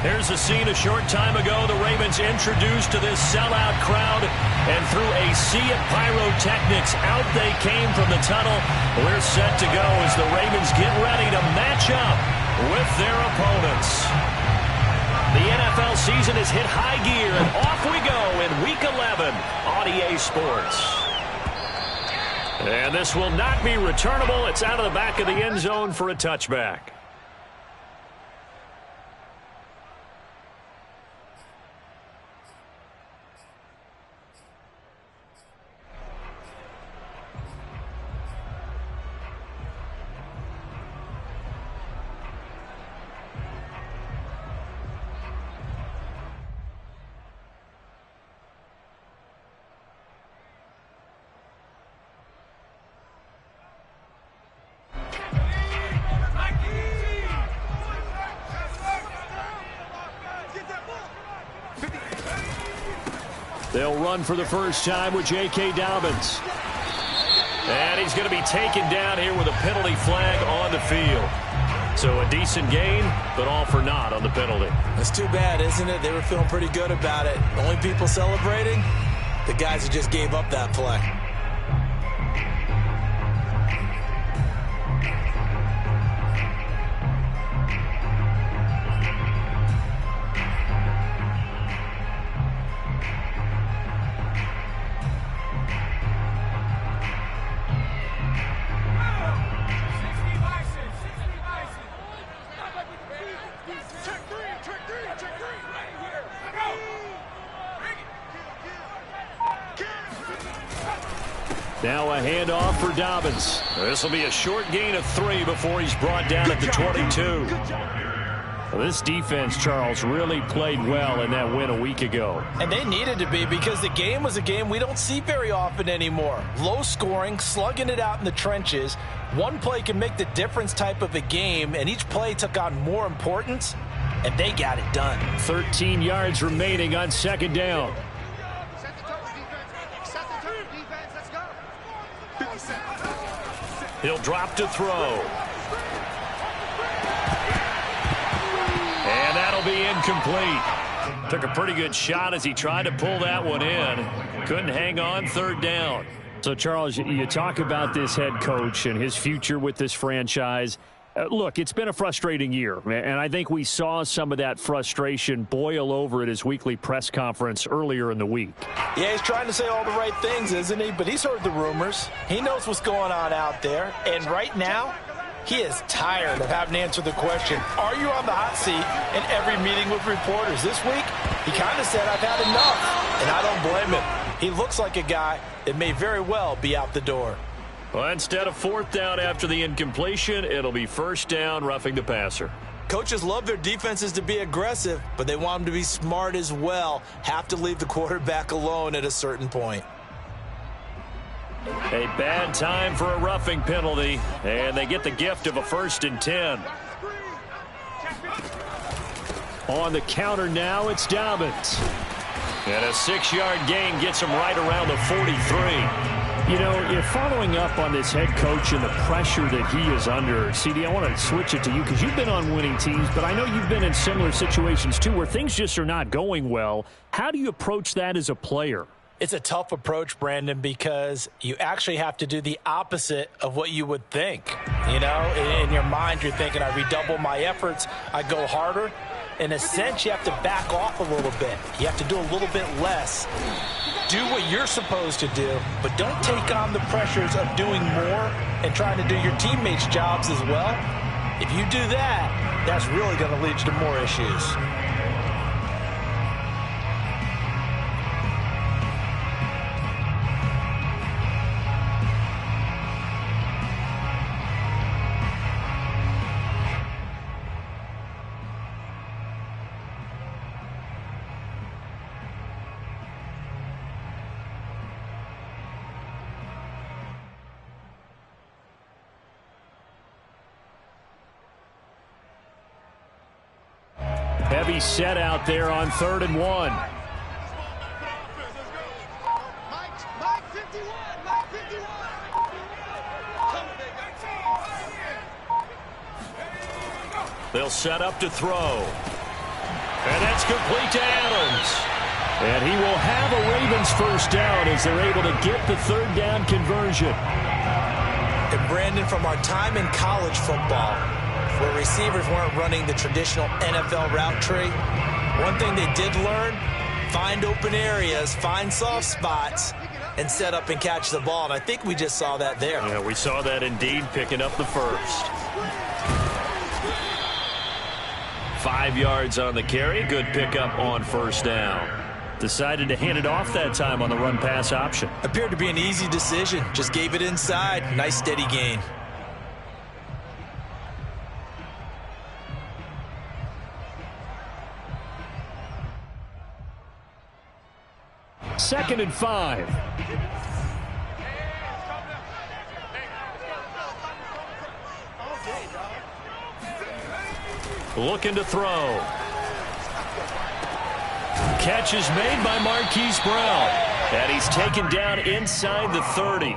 Here's a scene a short time ago. The Ravens introduced to this sellout crowd, and through a sea of pyrotechnics, out they came from the tunnel. We're set to go as the Ravens get ready to match up with their opponents. The NFL season has hit high gear, and off we go in Week 11 on EA Sports. And this will not be returnable. It's out of the back of the end zone for a touchback. They'll run for the first time with J.K. Dobbins. And he's going to be taken down here with a penalty flag on the field. So a decent gain, but all for naught on the penalty. That's too bad, isn't it? They were feeling pretty good about it. The only people celebrating, the guys who just gave up that play. Now a handoff for Dobbins. This will be a short gain of 3 before he's brought down at the 22. Well, this defense, Charles, really played well in that win a week ago. And they needed to be, because the game was a game we don't see very often anymore. Low scoring, slugging it out in the trenches. One play can make the difference type of a game, and each play took on more importance, and they got it done. 13 yards remaining on second down. He'll drop to throw. And that'll be incomplete. Took a pretty good shot as he tried to pull that one in. Couldn't hang on, third down. So, Charles, you talk about this head coach and his future with this franchise. Look, it's been a frustrating year, and I think we saw some of that frustration boil over at his weekly press conference earlier in the week. Yeah, he's trying to say all the right things, isn't he? But he's heard the rumors. He knows what's going on out there. And right now, he is tired of having to answer the question, are you on the hot seat in every meeting with reporters? This week, he kind of said, I've had enough, and I don't blame him. He looks like a guy that may very well be out the door. Well, instead of fourth down after the incompletion, it'll be first down, roughing the passer. Coaches love their defenses to be aggressive, but they want them to be smart as well. Have to leave the quarterback alone at a certain point. A bad time for a roughing penalty, and they get the gift of a 1st and 10. On the counter now, it's Dobbins. And a 6-yard gain gets him right around the 43. You know, you're following up on this head coach and the pressure that he is under. CD, I want to switch it to you because you've been on winning teams, but I know you've been in similar situations too where things just are not going well. How do you approach that as a player? It's a tough approach, Brandon, because you actually have to do the opposite of what you would think. You know, in your mind, you're thinking, I redouble my efforts, I go harder. In a sense, you have to back off a little bit. You have to do a little bit less. Do what you're supposed to do, but don't take on the pressures of doing more and trying to do your teammates' jobs as well. If you do that, that's really going to lead you to more issues. Heavy set out there on 3rd and 1. They'll set up to throw. complete to Adams. And he will have a Ravens first down as they're able to get the third down conversion. And Brandon, from our time in college football, where receivers weren't running the traditional NFL route tree, one thing they did learn, find open areas, find soft spots, and set up and catch the ball. And I think we just saw that there. Yeah, we saw that indeed, picking up the first. 5 yards on the carry. Good pickup on first down. Decided to hand it off that time on the run-pass option. Appeared to be an easy decision. Just gave it inside. Nice steady gain. Second and 5. Looking to throw. Catch is made by Marquise Brown. And he's taken down inside the 30.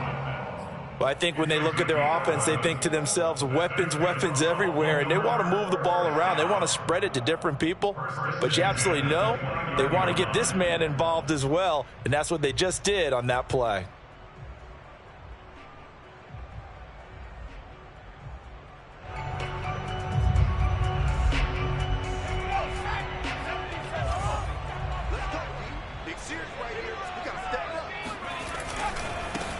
Well, I think when they look at their offense, they think to themselves, weapons, weapons everywhere, and they want to move the ball around. They want to spread it to different people, but you absolutely know they want to get this man involved as well, and that's what they just did on that play.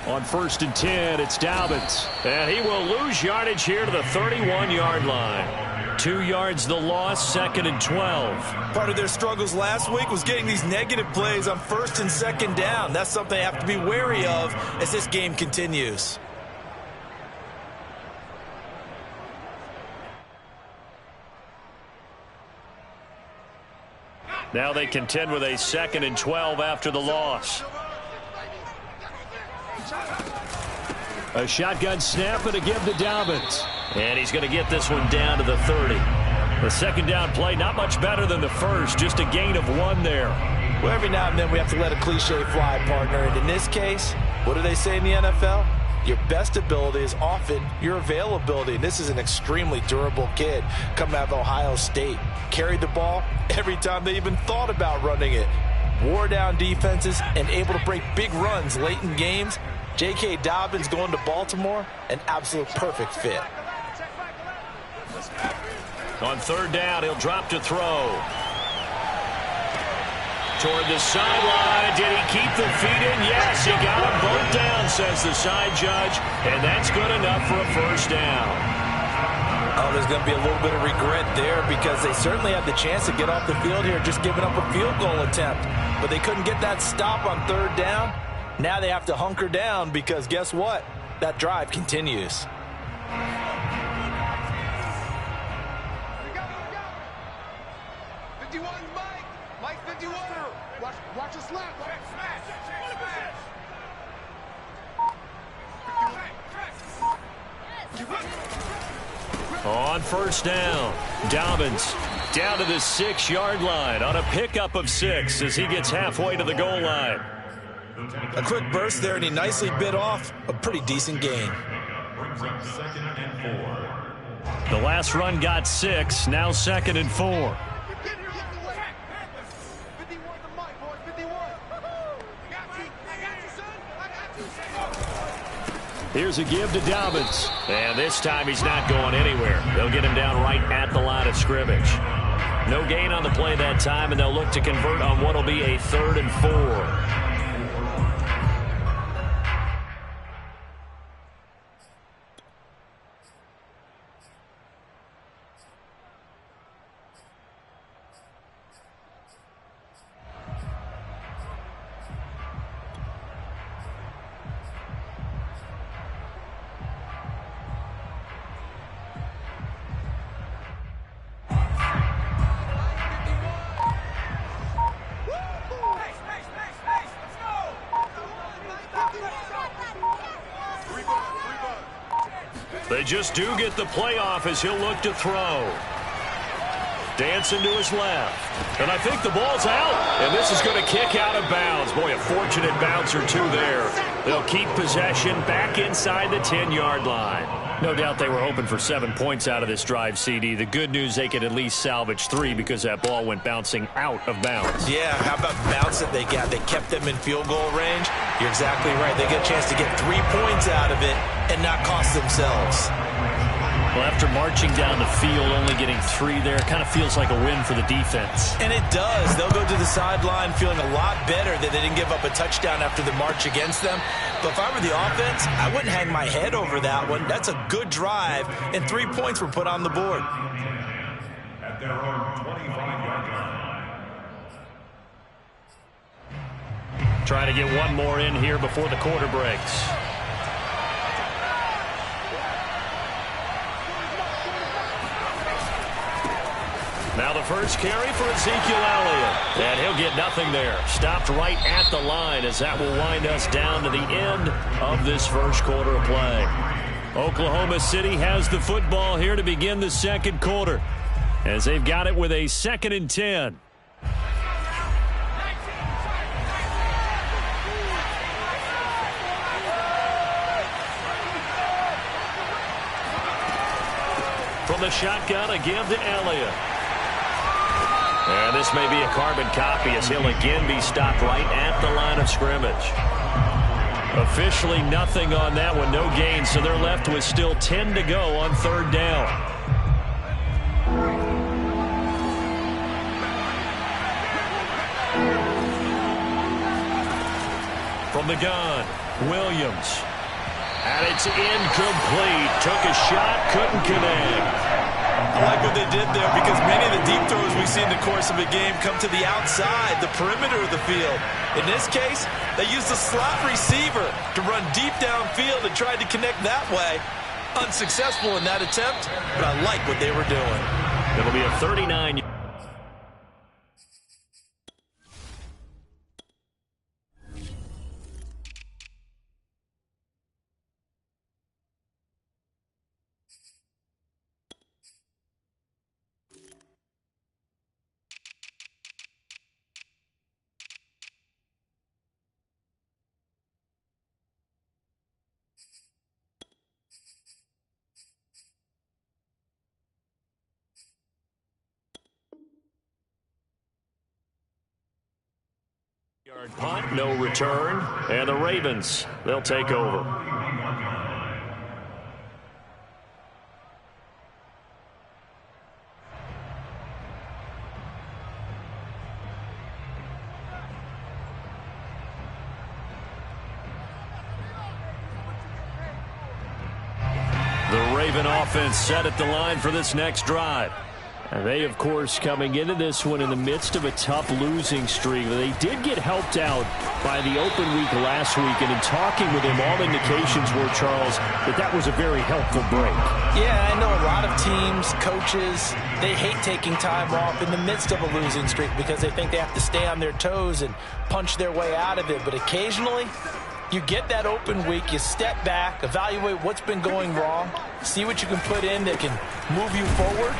On first and 10, it's Dobbins. And he will lose yardage here to the 31-yard line. 2 yards the loss, second and 12. Part of their struggles last week was getting these negative plays on first and second down. That's something they have to be wary of as this game continues. Now they contend with a second and 12 after the loss. A shotgun snap and a give to Dobbins. And he's going to get this one down to the 30. The second down play, not much better than the first, just a gain of 1 there. Well, every now and then we have to let a cliche fly, partner. And in this case, what do they say in the NFL? Your best ability is often your availability. And this is an extremely durable kid coming out of Ohio State. Carried the ball every time they even thought about running it. Wore down defenses and able to break big runs late in games. J.K. Dobbins going to Baltimore, an absolute perfect fit. On third down, he'll drop to throw. Toward the sideline. Did he keep the feet in? Yes, he got them both down, says the side judge. And that's good enough for a first down. Oh, there's going to be a little bit of regret there because they certainly had the chance to get off the field here, just giving up a field goal attempt. But they couldn't get that stop on third down. Now they have to hunker down because guess what? That drive continues. Watch us lap. On first down, Dobbins down to the 6-yard line on a pickup of 6 as he gets halfway to the goal line. A quick burst there, and he nicely bit off a pretty decent gain. The last run got 6, now second and 4. Here's a give to Dobbins. And this time he's not going anywhere. They'll get him down right at the line of scrimmage. No gain on the play that time, and they'll look to convert on what will be a 3rd and 4. They just do get the playoff as he'll look to throw. dancing to his left. And I think the ball's out. And this is going to kick out of bounds. Boy, a fortunate bounce or two there. They'll keep possession back inside the 10-yard line. No doubt they were hoping for 7 points out of this drive, CD. The good news, they could at least salvage 3 because that ball went bouncing out of bounds. Yeah, how about the bounce that they got? They kept them in field goal range. You're exactly right. They get a chance to get 3 points out of it and not cost themselves. Well, after marching down the field, only getting 3 there, kind of feels like a win for the defense. And it does. They'll go to the sideline feeling a lot better that they didn't give up a touchdown after the march against them. But if I were the offense, I wouldn't hang my head over that one. That's a good drive, and 3 points were put on the board. At their own 25-yard line. Trying to get one more in here before the quarter breaks. Now the first carry for Ezekiel Elliott. And he'll get nothing there. Stopped right at the line as that will wind us down to the end of this first quarter of play. Oklahoma City has the football here to begin the second quarter, as they've got it with a 2nd and 10. From the shotgun, a give to Elliott. And this may be a carbon copy as he'll again be stopped right at the line of scrimmage. Officially nothing on that one, no gain, so they're left with still 10 to go on 3rd down. From the gun, Williams. And it's incomplete. Took a shot, couldn't connect. I like what they did there because many of the deep throws we see in the course of a game come to the outside, the perimeter of the field. In this case, they used the slot receiver to run deep downfield and tried to connect that way. Unsuccessful in that attempt, but I like what they were doing. It'll be a 39. Yard punt, no return, and the Ravens, they'll take over. The Raven offense set at the line for this next drive. And they, of course, coming into this one in the midst of a tough losing streak. They did get helped out by the open week last week, and in talking with him, all indications were, Charles, that was a very helpful break. Yeah, I know a lot of teams, coaches, they hate taking time off in the midst of a losing streak because they think they have to stay on their toes and punch their way out of it. But occasionally, you get that open week, you step back, evaluate what's been going wrong, see what you can put in that can move you forward,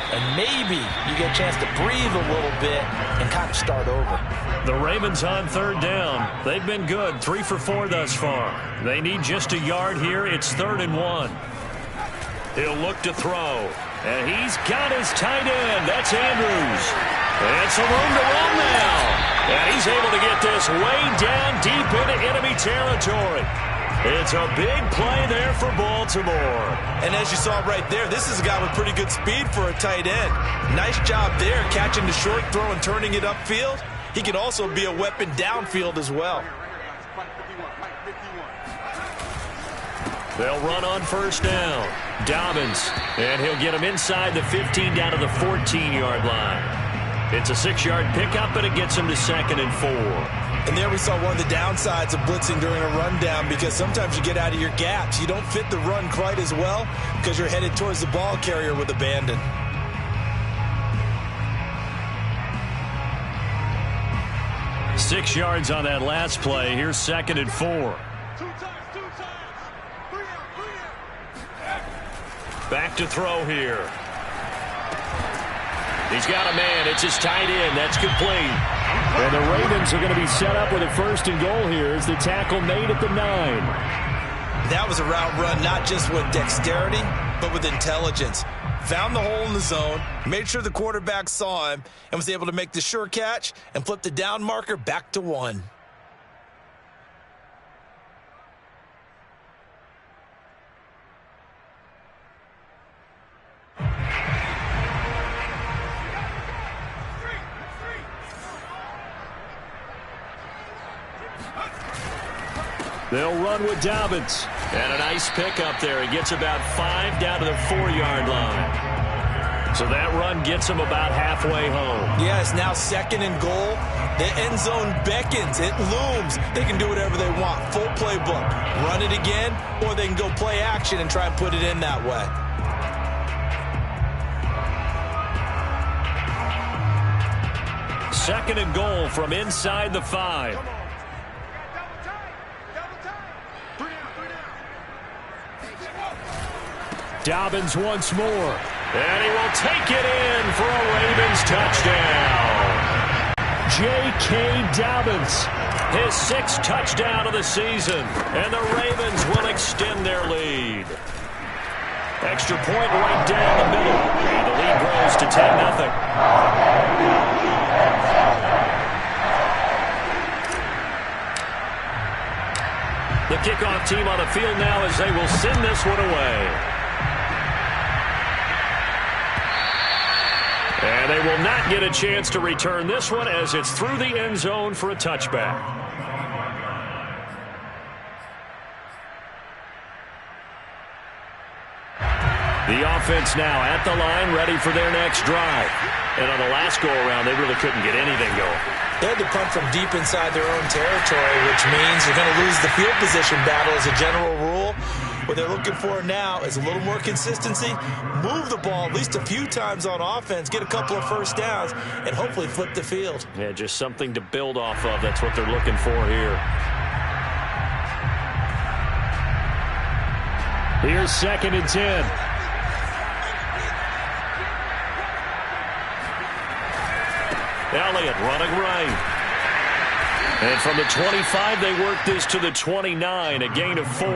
and maybe you get a chance to breathe a little bit and kind of start over. The Ravens on 3rd down. They've been good, 3 for 4 thus far. They need just a yard here. It's 3rd and 1. He'll look to throw. And he's got his tight end. That's Andrews. And some room to run now. And he's able to get this way down deep into enemy territory. It's a big play there for Baltimore. And as you saw right there, this is a guy with pretty good speed for a tight end. Nice job there, catching the short throw and turning it upfield. He can also be a weapon downfield as well. They'll run on 1st down. Dobbins, and he'll get him inside the 15 down to the 14-yard line. It's a 6-yard pickup, but it gets him to 2nd and 4. And there we saw one of the downsides of blitzing during a rundown because sometimes you get out of your gaps. You don't fit the run quite as well because you're headed towards the ball carrier with abandon. Six yards on that last play. Here's 2nd and 4. Back to throw here. He's got a man. It's his tight end. That's complete. And the Ravens are going to be set up with a 1st and goal here as the tackle made at the 9. That was a route run not just with dexterity, but with intelligence. Found the hole in the zone, made sure the quarterback saw him, and was able to make the sure catch and flip the down marker back to 1. They'll run with Dobbins. And a nice pickup there. He gets about 5 down to the 4-yard line. So that run gets him about halfway home. Yeah, it's now 2nd and goal. The end zone beckons. It looms. They can do whatever they want. Full playbook. Run it again, or they can go play action and try and put it in that way. Second and goal from inside the 5. Dobbins once more. And he will take it in for a Ravens touchdown. J.K. Dobbins. His 6th touchdown of the season. And the Ravens will extend their lead. Extra point right down the middle. And the lead grows to 10-0. The kickoff team on the field now as they will send this one away. And they will not get a chance to return this one as it's through the end zone for a touchback. The offense now at the line, ready for their next drive. And on the last go-around, they really couldn't get anything going. They had to punt from deep inside their own territory, which means you're going to lose the field position battle as a general rule. What they're looking for now is a little more consistency, move the ball at least a few times on offense, get a couple of first downs, and hopefully flip the field. Yeah, just something to build off of. That's what they're looking for here. Here's 2nd and 10. Elliott running right. And from the 25, they work this to the 29, a gain of 4.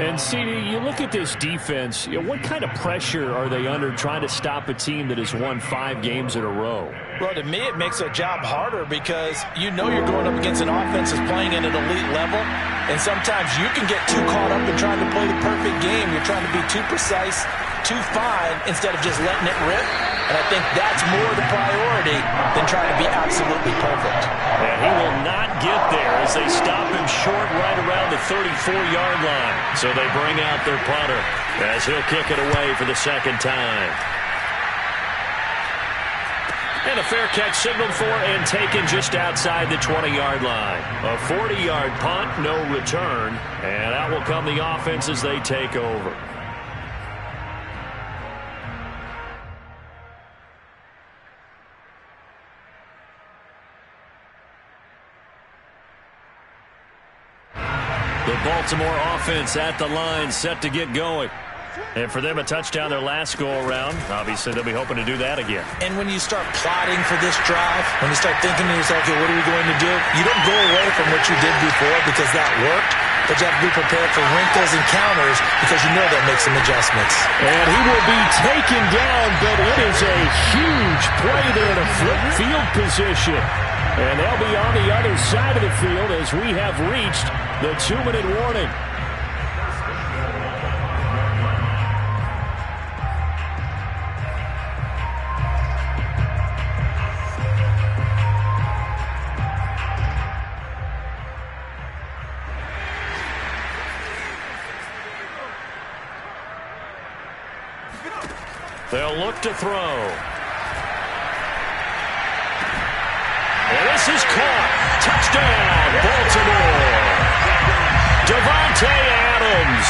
And, CD, you look at this defense, what kind of pressure are they under trying to stop a team that has won 5 games in a row? Well, to me, it makes their job harder because you know you're going up against an offense that's playing at an elite level, and sometimes you can get too caught up in trying to play the perfect game. You're trying to be too precise, too fine, instead of just letting it rip. And I think that's more the priority than trying to be absolutely perfect. And he will not get there as they stop him short right around the 34-yard line. So they bring out their punter as he'll kick it away for the 2nd time. And a fair catch signaled for and taken just outside the 20-yard line. A 40-yard punt, no return. And out will come the offense as they take over. The Baltimore offense at the line, set to get going. And for them, a touchdown their last go-around. Obviously, they'll be hoping to do that again. And when you start plotting for this drive, when you start thinking to yourself, okay, what are we going to do? You don't go away from what you did before because that worked, but you have to be prepared for wrinkles and counters because you know they'll make some adjustments. And he will be taken down, but it is a huge play there to flip field position. And they'll be on the other side of the field as we have reached the 2-minute warning. They'll look to throw. And this is caught. Touchdown, Baltimore. Davante Adams,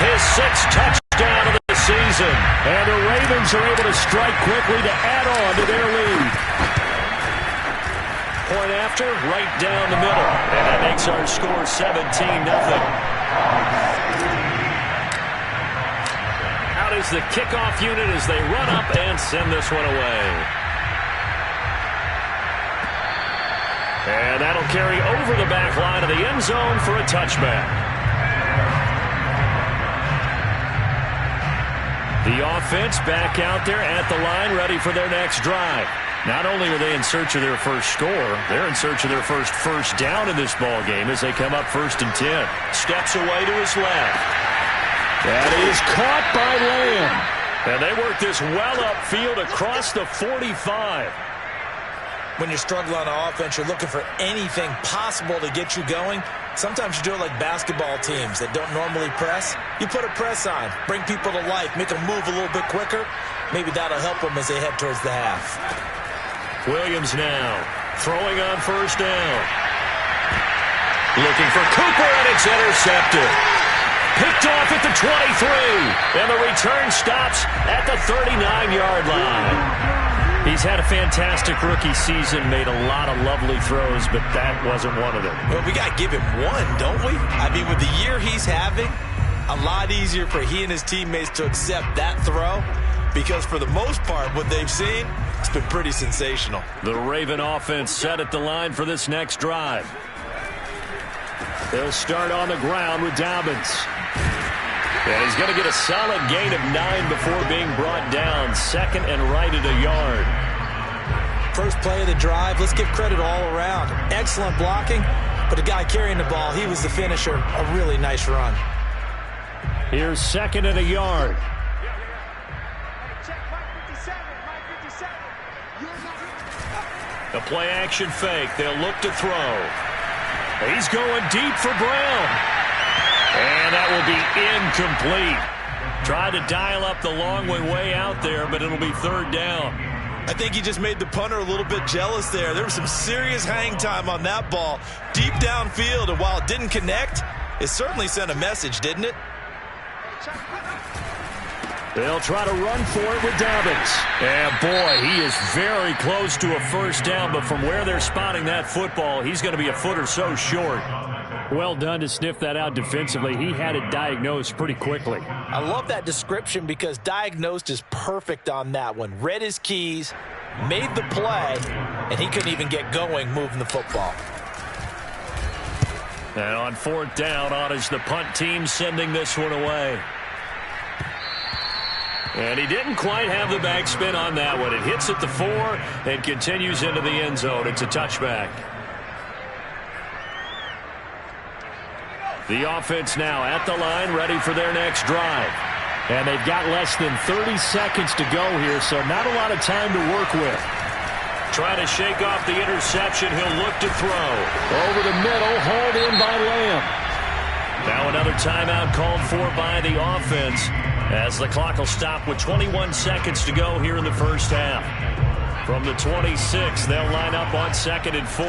his 6th touchdown of the season. And the Ravens are able to strike quickly to add on to their lead. Point after, right down the middle. And that makes our score 17-0. Out is the kickoff unit as they run up and send this one away. And that'll carry over the back line of the end zone for a touchback. The offense back out there at the line, ready for their next drive. Not only are they in search of their first score, they're in search of their first down in this ball game as they come up 1st and 10. Steps away to his left. That is caught by Lamb. And they work this well upfield across the 45. When you're struggling on offense, you're looking for anything possible to get you going. Sometimes you do it like basketball teams that don't normally press. You put a press on, bring people to life, make them move a little bit quicker. Maybe that'll help them as they head towards the half. Williams now throwing on 1st down. Looking for Cooper, and it's intercepted. Picked off at the 23, and the return stops at the 39-yard line. He's had a fantastic rookie season, made a lot of lovely throws, but that wasn't one of them. Well, we got to give him one, don't we? I mean, with the year he's having, a lot easier for he and his teammates to accept that throw, because for the most part, what they've seen, it's been pretty sensational. The Raven offense set at the line for this next drive. They'll start on the ground with Dobbins. And he's going to get a solid gain of 9 before being brought down. 2nd and right at a yard. First play of the drive, let's give credit all around. Excellent blocking, but the guy carrying the ball, he was the finisher. A really nice run. Here's 2nd and a yard. The play action fake. They'll look to throw. He's going deep for Brown. And that will be incomplete. Tried to dial up the long way out there, but it'll be 3rd down. I think he just made the punter a little bit jealous there. There was some serious hang time on that ball. Deep downfield, and while it didn't connect, it certainly sent a message, didn't it? They'll try to run for it with Dobbins. And boy, he is very close to a 1st down, but from where they're spotting that football, he's going to be a foot or so short. Well done to sniff that out defensively. He had it diagnosed pretty quickly. I love that description because diagnosed is perfect on that one. Read his keys, made the play, and he couldn't even get going moving the football. And on 4th down, on is the punt team sending this one away. And he didn't quite have the backspin on that one. It hits at the 4 and continues into the end zone. It's a touchback. The offense now at the line, ready for their next drive. And they've got less than 30 seconds to go here, so not a lot of time to work with. Trying to shake off the interception. He'll look to throw. Over the middle, hauled in by Lamb. Now another timeout called for by the offense as the clock will stop with 21 seconds to go here in the 1st half. From the 26, they'll line up on 2nd and 4.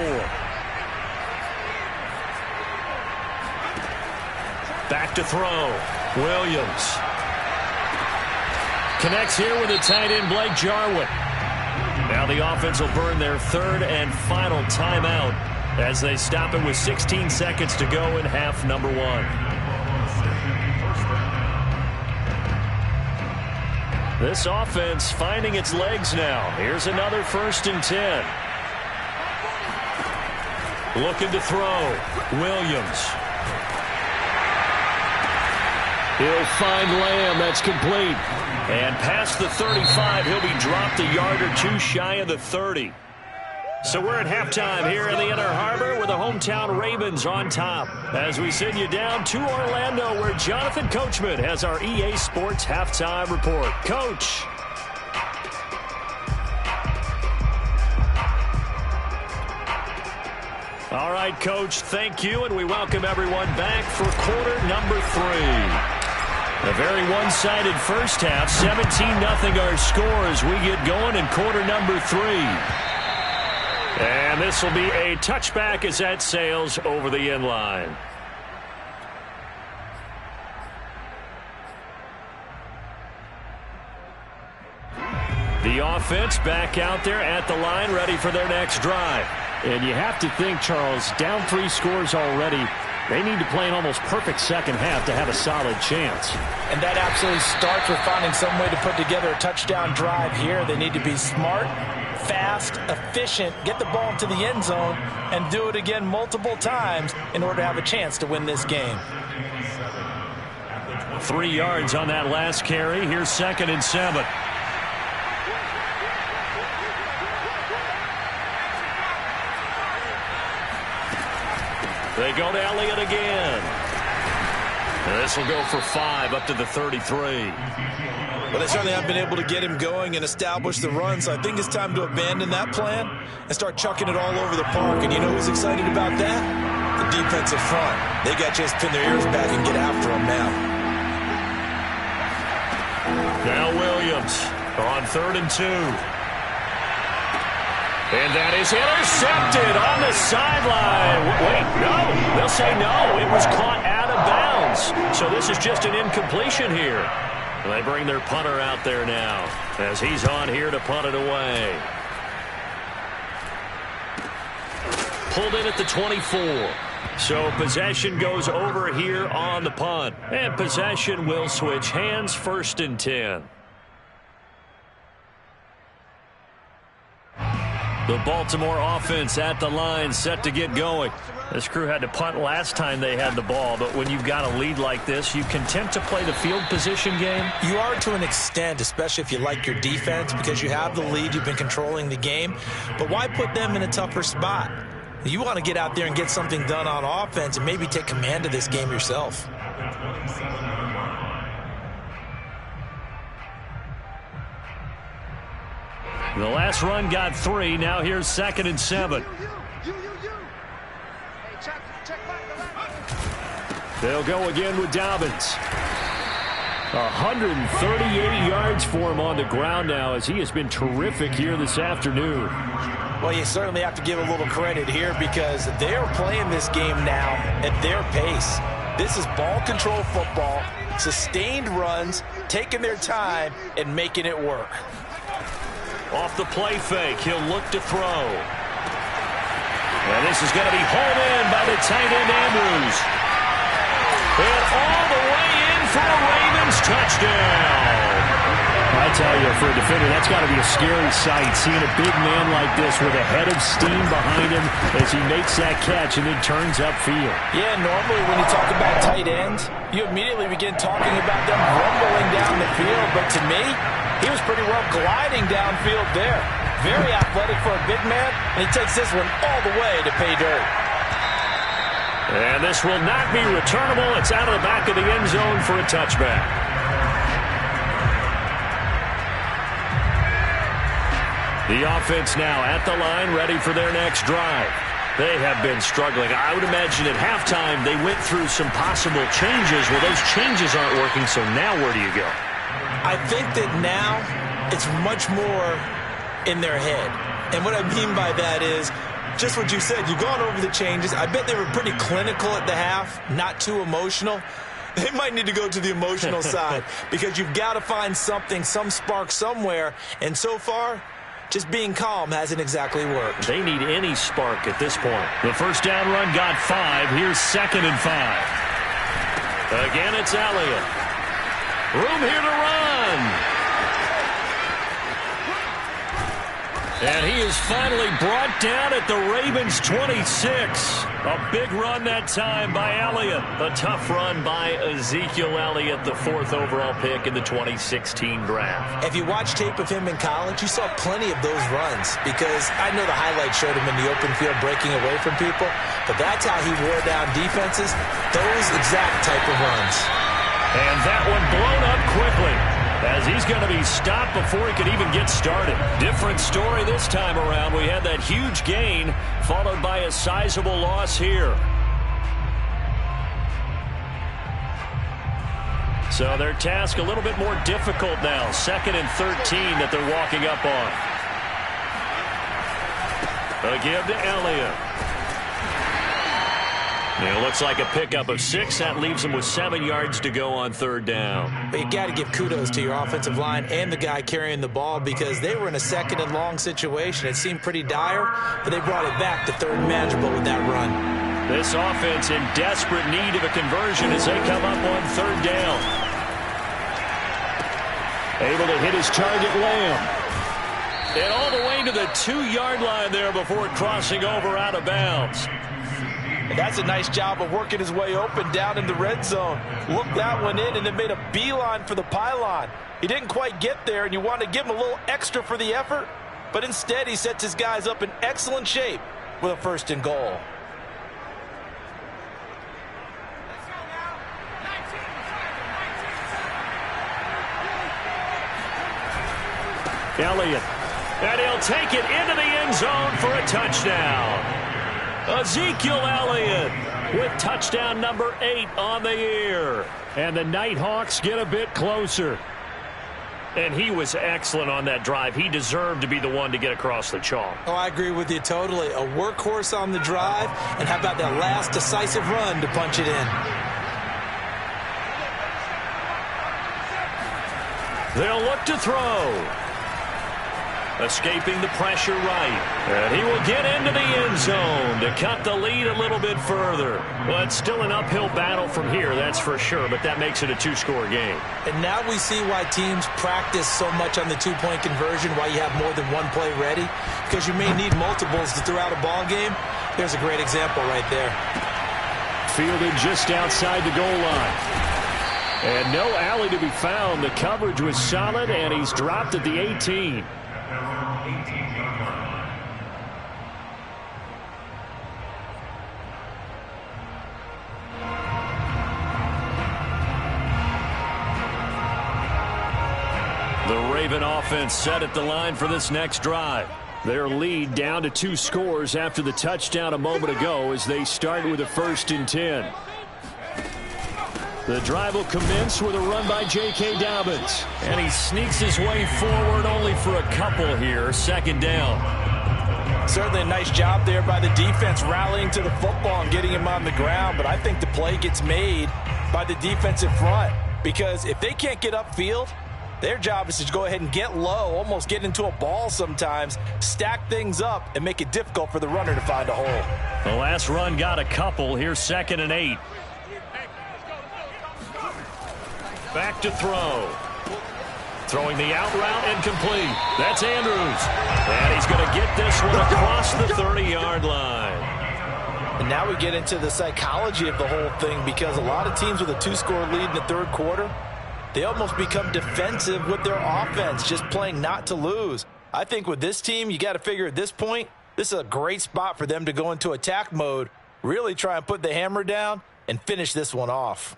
Back to throw. Williams. Connects here with the tight end, Blake Jarwin. Now the offense will burn their 3rd and final timeout as they stop it with 16 seconds to go in half number 1. This offense finding its legs now. Here's another 1st and 10. Looking to throw. Williams. He'll find Lamb. That's complete. And past the 35, he'll be dropped a yard or 2 shy of the 30. So we're at halftime here in the Inner Harbor with the hometown Ravens on top as we send you down to Orlando where Jonathan Coachman has our EA Sports halftime report. Coach. All right, Coach, thank you, and we welcome everyone back for quarter number 3. A very one-sided first half, 17-0 our score as we get going in quarter number 3. And this will be a touchback as that sails over the end line. The offense back out there at the line, ready for their next drive. And you have to think, Charles, down 3 scores already. They need to play an almost perfect second half to have a solid chance. And that absolutely starts with finding some way to put together a touchdown drive here. They need to be smart, fast, efficient, get the ball to the end zone, and do it again multiple times in order to have a chance to win this game. 3 yards on that last carry. Here's 2nd and 7. They go to Elliott again. And this will go for 5 up to the 33. Well, they certainly haven't been able to get him going and establish the run, so I think it's time to abandon that plan and start chucking it all over the park. And you know who's excited about that? The defensive front. They got to just pin their ears back and get after him now. Now Williams on 3rd and 2. And that is intercepted on the sideline. Wait, no. They'll say no. It was caught out of bounds. So this is just an incompletion here. They bring their punter out there now as he's on here to punt it away. Pulled in at the 24. So possession goes over here on the punt. And possession will switch hands, 1st and 10. The Baltimore offense at the line, set to get going. This crew had to punt last time they had the ball, but when you've got a lead like this, you can attempt to play the field position game. You are to an extent, especially if you like your defense, because you have the lead, you've been controlling the game. But why put them in a tougher spot? You want to get out there and get something done on offense and maybe take command of this game yourself. The last run got 3. Now here's 2nd and 7. They'll go again with Dobbins. 138 yards for him on the ground now as he has been terrific here this afternoon. Well, you certainly have to give a little credit here because they're playing this game now at their pace. This is ball control football, sustained runs, taking their time and making it work. Off the play fake, he'll look to throw. And this is going to be hauled in by the tight end Andrews. And all the way in for a Ravens touchdown. I tell you, for a defender, that's got to be a scary sight, seeing a big man like this with a head of steam behind him as he makes that catch and then turns upfield. Yeah, normally when you talk about tight ends, you immediately begin talking about them rumbling down the field. But to me, he was pretty well gliding downfield there. Very athletic for a big man, and he takes this one all the way to pay dirt. And this will not be returnable. It's out of the back of the end zone for a touchback. The offense now at the line, ready for their next drive. They have been struggling. I would imagine at halftime they went through some possible changes. Well, those changes aren't working, so now where do you go? I think that now it's much more in their head. And what I mean by that is just what you said. You've gone over the changes. I bet they were pretty clinical at the half, not too emotional. They might need to go to the emotional side because you've got to find something, some spark somewhere. And so far, just being calm hasn't exactly worked. They need any spark at this point. The first down run got 5. Here's 2nd and 5. Again, it's Elliott. Room here to run. And he is finally brought down at the Ravens 26. A big run that time by Elliott. A tough run by Ezekiel Elliott, the 4th overall pick in the 2016 draft. If you watch tape of him in college, you saw plenty of those runs because I know the highlights showed him in the open field breaking away from people, but that's how he wore down defenses, those exact type of runs. And that one blown up quickly, as he's going to be stopped before he could even get started. Different story this time around. We had that huge gain followed by a sizable loss here. So their task a little bit more difficult now. 2nd and 13 that they're walking up on. A give to Elliott. It looks like a pickup of 6. That leaves him with 7 yards to go on 3rd down. But you got to give kudos to your offensive line and the guy carrying the ball because they were in a 2nd and long situation. It seemed pretty dire, but they brought it back to 3rd and manageable with that run. This offense in desperate need of a conversion as they come up on third down. Able to hit his target, Lamb. And all the way to the 2-yard line there before crossing over out of bounds. And that's a nice job of working his way open down in the red zone. Looked that one in and then made a beeline for the pylon. He didn't quite get there, and you want to give him a little extra for the effort, but instead he sets his guys up in excellent shape with a 1st and goal. Elliott. And he'll take it into the end zone for a touchdown. Ezekiel Elliott with touchdown number 8 on the year. And the Nighthawks get a bit closer. And he was excellent on that drive. He deserved to be the one to get across the chalk. Oh, I agree with you totally. A workhorse on the drive, and how about that last decisive run to punch it in? They'll look to throw. Escaping the pressure right. And he will get into the end zone to cut the lead a little bit further. Well, it's still an uphill battle from here, that's for sure, but that makes it a 2-score game. And now we see why teams practice so much on the 2-point conversion, why you have more than one play ready, because you may need multiples to throw out a ball game. There's a great example right there. Fielded just outside the goal line. And no alley to be found. The coverage was solid, and he's dropped at the 18. The Raven offense set at the line for this next drive. Their lead down to 2 scores after the touchdown a moment ago as they start with a 1st and 10. The drive will commence with a run by J.K. Dobbins. And he sneaks his way forward only for a couple here. 2nd down. Certainly a nice job there by the defense rallying to the football and getting him on the ground. But I think the play gets made by the defensive front, because if they can't get upfield, their job is to go ahead and get low, almost get into a ball sometimes, stack things up, and make it difficult for the runner to find a hole. The last run got a couple. Here's 2nd and 8. Back to throw. Throwing the out route and complete. That's Andrews. And he's going to get this one across the 30-yard line. And now we get into the psychology of the whole thing, because a lot of teams with a 2-score lead in the 3rd quarter, they almost become defensive with their offense, just playing not to lose. I think with this team, you got to figure at this point, this is a great spot for them to go into attack mode, really try and put the hammer down and finish this one off.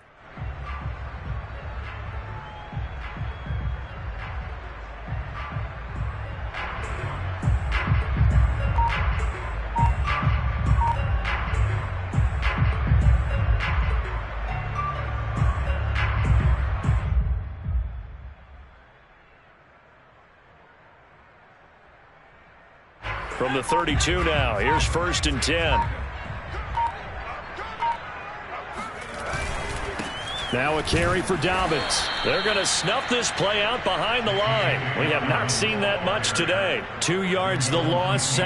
From the 32 now, here's 1st and 10. Now a carry for Dobbins. They're going to snuff this play out behind the line. We have not seen that much today. 2 yards the loss.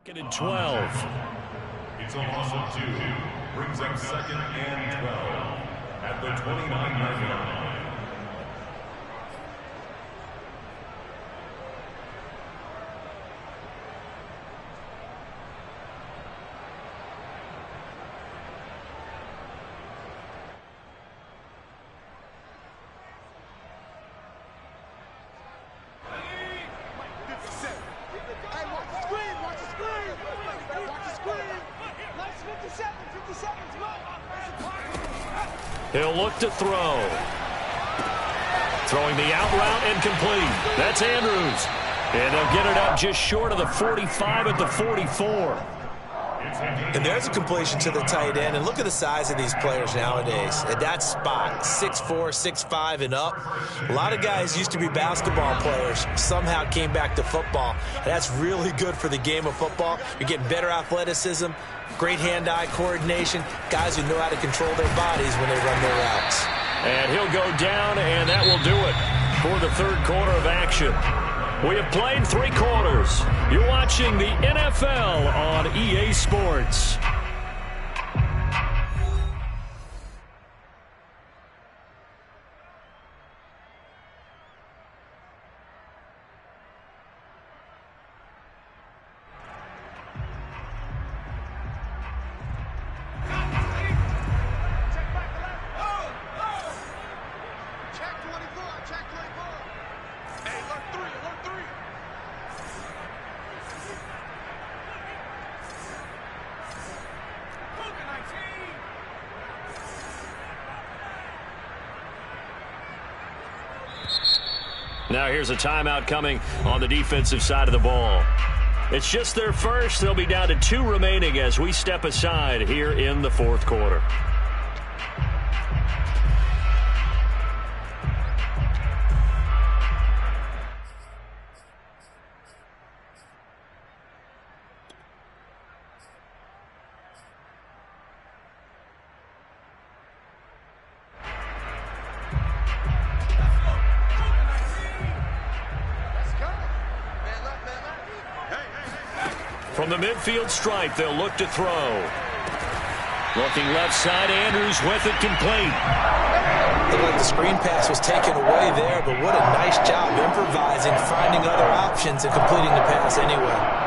Second and 12. It's a loss of 2. Brings up second and 12 at the 29-yard line. He'll look to throw. Throwing the out route and complete. That's Andrews. And they'll get it up just short of the 45 at the 44. And there's a completion to the tight end. And look at the size of these players nowadays. At that spot, 6'4", 6'5", and up. A lot of guys used to be basketball players, somehow came back to football. And that's really good for the game of football. You're getting better athleticism, great hand-eye coordination, guys who know how to control their bodies when they run their routes. And he'll go down, and that will do it for the third quarter of action. We have played 3 quarters. You're watching the NFL on EA Sports. Now here's a timeout coming on the defensive side of the ball. It's just their first. They'll be down to 2 remaining as we step aside here in the fourth quarter. From the midfield stripe, they'll look to throw. Looking left side, Andrews with it complete. Looked like the screen pass was taken away there, but what a nice job improvising, finding other options, and completing the pass anyway.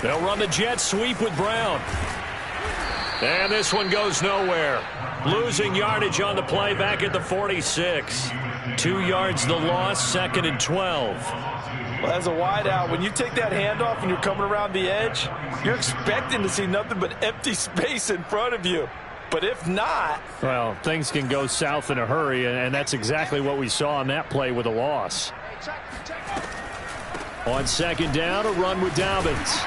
They'll run the jet sweep with Brown. And this one goes nowhere. Losing yardage on the play back at the 46. 2 yards the loss, second and 12. Well, as a wideout, when you take that handoff and you're coming around the edge, you're expecting to see nothing but empty space in front of you. But if not... Well, things can go south in a hurry, and that's exactly what we saw on that play with a loss. On second down, a run with Dobbins.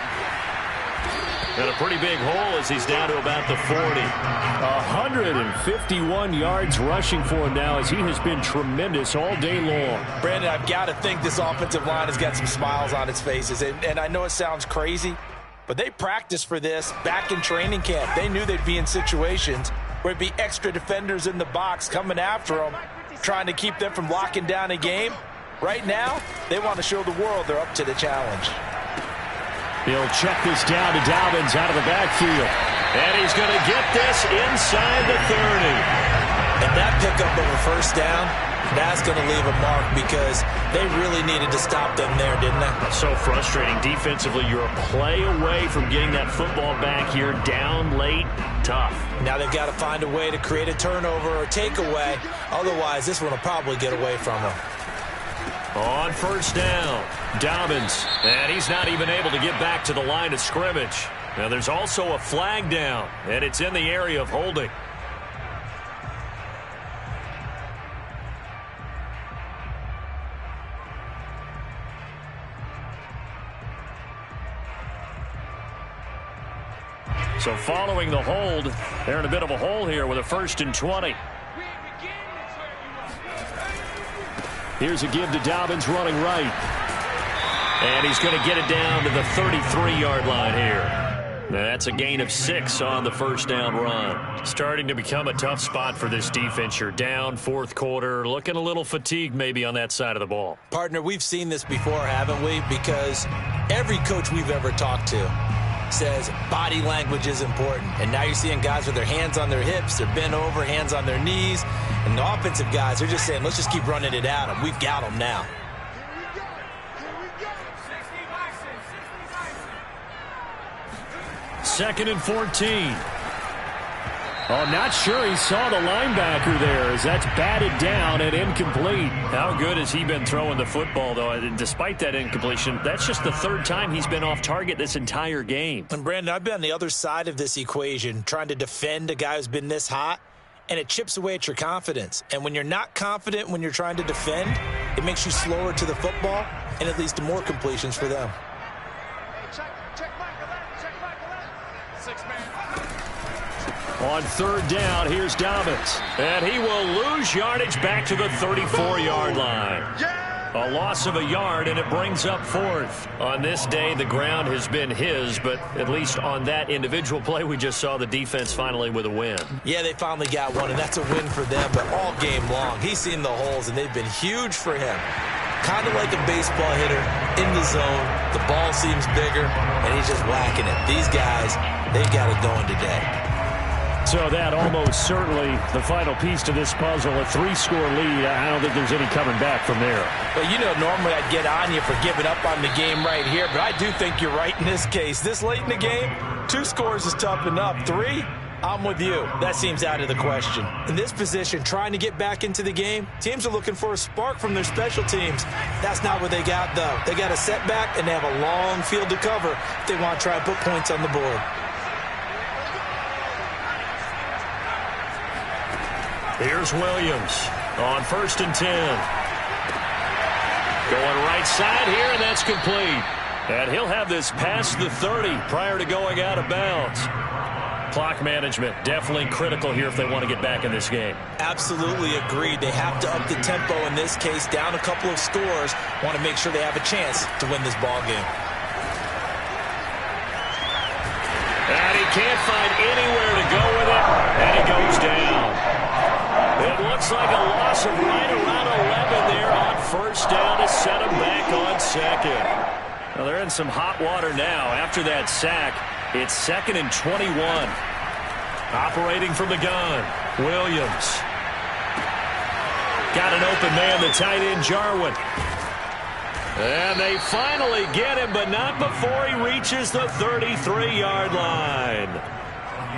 And a pretty big hole as he's down to about the 40. 151 yards rushing for him now as he has been tremendous all day long. Brandon, I've got to think this offensive line has got some smiles on its faces. And I know it sounds crazy, but they practiced for this back in training camp. They knew they'd be in situations where it'd be extra defenders in the box coming after them, trying to keep them from locking down a game. Right now, they want to show the world they're up to the challenge. He'll check this down to Dobbins out of the backfield. And he's going to get this inside the 30. And that pickup of a first down, that's going to leave a mark because they really needed to stop them there, didn't they? So frustrating. Defensively, you're a play away from getting that football back here down late. Tough. Now they've got to find a way to create a turnover or takeaway. Otherwise, this one will probably get away from them. On first down, Dobbins, and he's not even able to get back to the line of scrimmage. Now there's also a flag down, and it's in the area of holding. So following the hold, they're in a bit of a hole here with a 1st and 20. Here's a give to Dobbins running right. And he's going to get it down to the 33-yard line here. That's a gain of 6 on the first down run. Starting to become a tough spot for this defense. You're down 4th quarter, looking a little fatigued maybe on that side of the ball. Partner, we've seen this before, haven't we? Because every coach we've ever talked to says body language is important. And now you're seeing guys with their hands on their hips, they're bent over, hands on their knees. And the offensive guys, they're just saying, let's just keep running it at them. We've got them now. Second and 14. Oh, not sure he saw the linebacker there as that's batted down and incomplete. How good has he been throwing the football, though? Despite that incompletion, that's just the 3rd time he's been off target this entire game. And, Brandon, I've been on the other side of this equation trying to defend a guy who's been this hot, and it chips away at your confidence. And when you're not confident when you're trying to defend, it makes you slower to the football, and it leads to more completions for them. On 3rd down, here's Dobbins. And he will lose yardage back to the 34-yard line. A loss of a yard, and it brings up 4th. On this day, the ground has been his, but at least on that individual play, we just saw the defense finally with a win. Yeah, they finally got one, and that's a win for them, but all game long, he's seen the holes, and they've been huge for him. Kind of like a baseball hitter in the zone. The ball seems bigger, and he's just whacking it. These guys, they've got it going today. So that almost certainly the final piece to this puzzle, a 3-score lead. I don't think there's any coming back from there. Well, you know, normally I'd get on you for giving up on the game right here, but I do think you're right in this case. This late in the game, 2 scores is tough enough. 3, I'm with you. That seems out of the question. In this position, trying to get back into the game, teams are looking for a spark from their special teams. That's not what they got, though. They got a setback, and they have a long field to cover if they want to try and put points on the board. Here's Williams on 1st and 10. Going right side here, and that's complete. And he'll have this past the 30 prior to going out of bounds. Clock management definitely critical here if they want to get back in this game. Absolutely agreed. They have to up the tempo in this case, down a couple of scores. Want to make sure they have a chance to win this ball game. And he can't find anywhere to go with it, and he goes down. It looks like a loss of right around 11 there on 1st down to set him back on 2nd. Well, they're in some hot water now. After that sack, it's 2nd and 21. Operating from the gun, Williams. Got an open man, the tight end, Jarwin. And they finally get him, but not before he reaches the 33-yard line.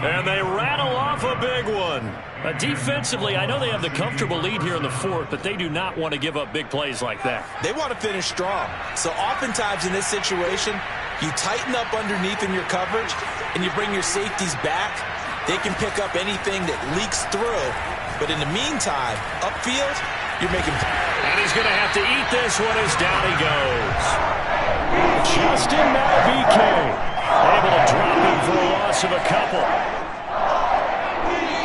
And they rattle off a big one. Defensively, I know they have the comfortable lead here in the 4th, but they do not want to give up big plays like that. They want to finish strong. So oftentimes in this situation, you tighten up underneath in your coverage, and you bring your safeties back. They can pick up anything that leaks through. But in the meantime, upfield, you're making... And he's going to have to eat this one as down he goes. Justin Madubuike able to drop him for a loss of a couple.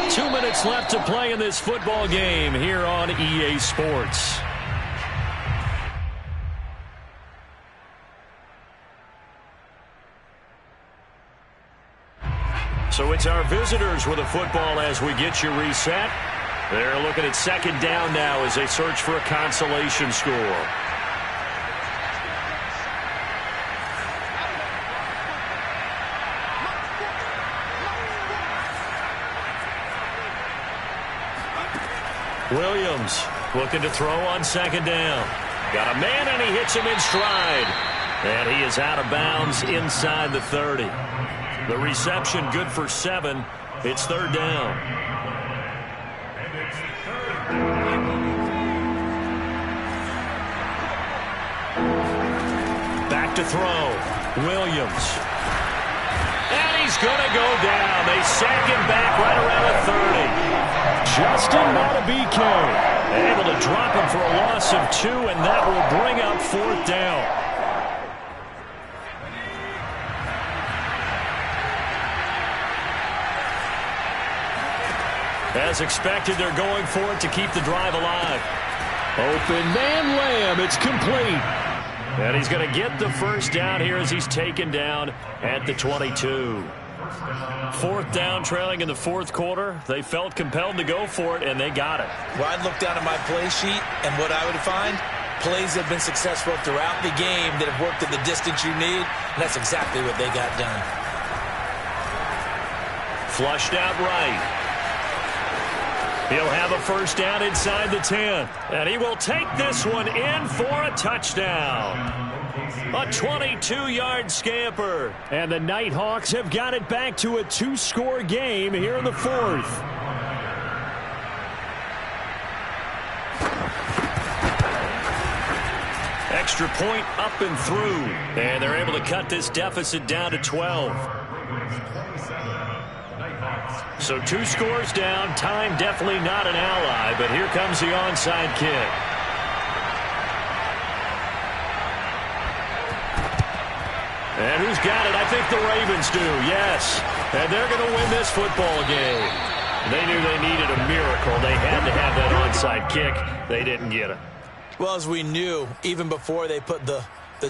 2 minutes left to play in this football game here on EA Sports. So it's our visitors with a football as we get you reset. They're looking at 2nd down now as they search for a consolation score. Williams looking to throw on 2nd down. Got a man, and he hits him in stride. And he is out of bounds inside the 30. The reception good for 7. It's 3rd down. Back to throw. Williams. And he's going to go down. They sack him back right around the 30. Justin Madubuike able to drop him for a loss of 2, and that will bring up 4th down. As expected, they're going for it to keep the drive alive. Open man Lamb. It's complete. And he's going to get the first down here as he's taken down at the 22. Fourth down, trailing in the fourth quarter. They felt compelled to go for it, and they got it. Well, I'd look down at my play sheet, and what I would find, plays have been successful throughout the game that have worked at the distance you need, and that's exactly what they got done. Flushed out right. He'll have a first down inside the 10. And he will take this one in for a touchdown. A 22-yard scamper. And the Nighthawks have got it back to a 2-score game here in the fourth. Extra point up and through. And they're able to cut this deficit down to 12. So 2 scores down. Time definitely not an ally, but here comes the onside kick. And who's got it? I think the Ravens do, yes. And they're going to win this football game. They knew they needed a miracle. They had to have that onside kick. They didn't get it. Well, as we knew, even before they put the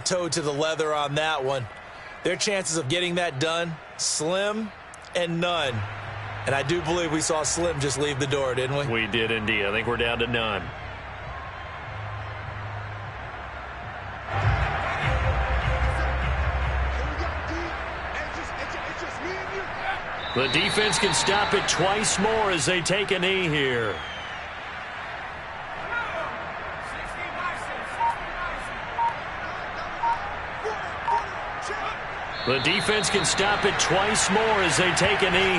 toe to the leather on that one, their chances of getting that done, slim and none. And I do believe we saw Slim just leave the door, didn't we? We did indeed. I think we're down to none. The defense can stop it twice more as they take a knee here. The defense can stop it twice more as they take a knee.